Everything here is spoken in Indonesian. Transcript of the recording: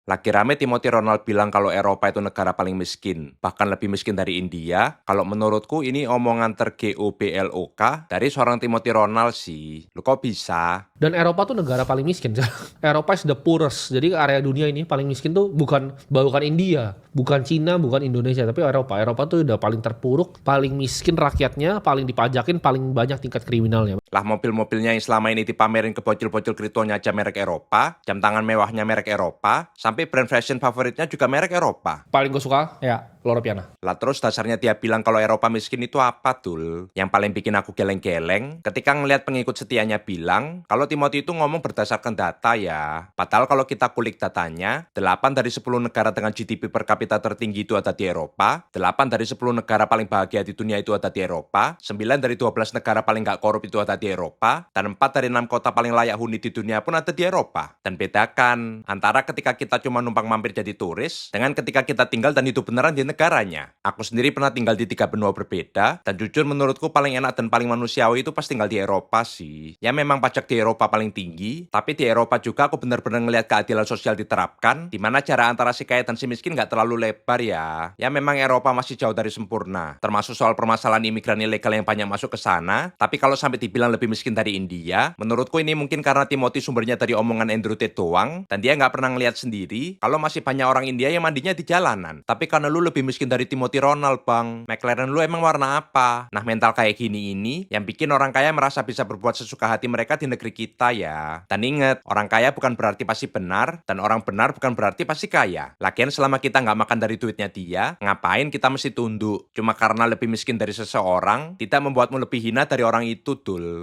Lagi rame Timothy Ronald bilang kalau Eropa itu negara paling miskin, bahkan lebih miskin dari India. Kalau menurutku ini omongan ter-GOBLOK dari seorang Timothy Ronald sih. Lu kok bisa? Dan Eropa tuh negara paling miskin. Eropa is the poorest. Jadi area dunia ini paling miskin tuh bukan India, bukan Cina, bukan Indonesia, tapi Eropa. Eropa tuh udah paling terpuruk, paling miskin rakyatnya, paling dipajakin, paling banyak tingkat kriminalnya. Lah mobil-mobilnya yang selama ini dipamerin ke bocil-bocil kriptonya aja merek Eropa, jam tangan mewahnya merek Eropa, sampai brand fashion favoritnya juga merek Eropa. Paling gue suka ya Loro Piana. Lah terus dasarnya dia bilang kalau Eropa miskin itu apa, Tul? Yang paling bikin aku geleng-geleng ketika ngelihat pengikut setianya bilang kalau Timothy itu ngomong berdasarkan data ya. Padahal kalau kita kulik datanya, 8 dari 10 negara dengan GDP per kapita tertinggi itu ada di Eropa, 8 dari 10 negara paling bahagia di dunia itu ada di Eropa, 9 dari 12 negara paling gak korup itu ada di Eropa, dan 4 dari 6 kota paling layak huni di dunia pun ada di Eropa. Dan bedakan antara ketika kita cuma numpang mampir jadi turis, dengan ketika kita tinggal dan hidup beneran di negaranya. Aku sendiri pernah tinggal di 3 benua berbeda, dan jujur menurutku paling enak dan paling manusiawi itu pas tinggal di Eropa sih. Ya memang pajak di Eropa paling tinggi, tapi di Eropa juga aku bener-bener ngeliat keadilan sosial diterapkan, di mana jarak antara si kaya dan si miskin gak terlalu lebar ya. Ya memang Eropa masih jauh dari sempurna, termasuk soal permasalahan imigran ilegal yang banyak masuk ke sana, tapi kalau sampai dibilang lebih miskin dari India, menurutku ini mungkin karena Timothy sumbernya dari omongan Andrew Tate doang, dan dia nggak pernah ngeliat sendiri kalau masih banyak orang India yang mandinya di jalanan. Tapi karena lu lebih miskin dari Timothy Ronald, Bang, McLaren lu emang warna apa? Nah, mental kayak gini ini yang bikin orang kaya merasa bisa berbuat sesuka hati mereka di negeri kita ya. Dan inget, orang kaya bukan berarti pasti benar, dan orang benar bukan berarti pasti kaya. Lagian selama kita nggak makan dari duitnya dia, ngapain kita mesti tunduk? Cuma karena lebih miskin dari seseorang, tidak membuatmu lebih hina dari orang itu, Dul.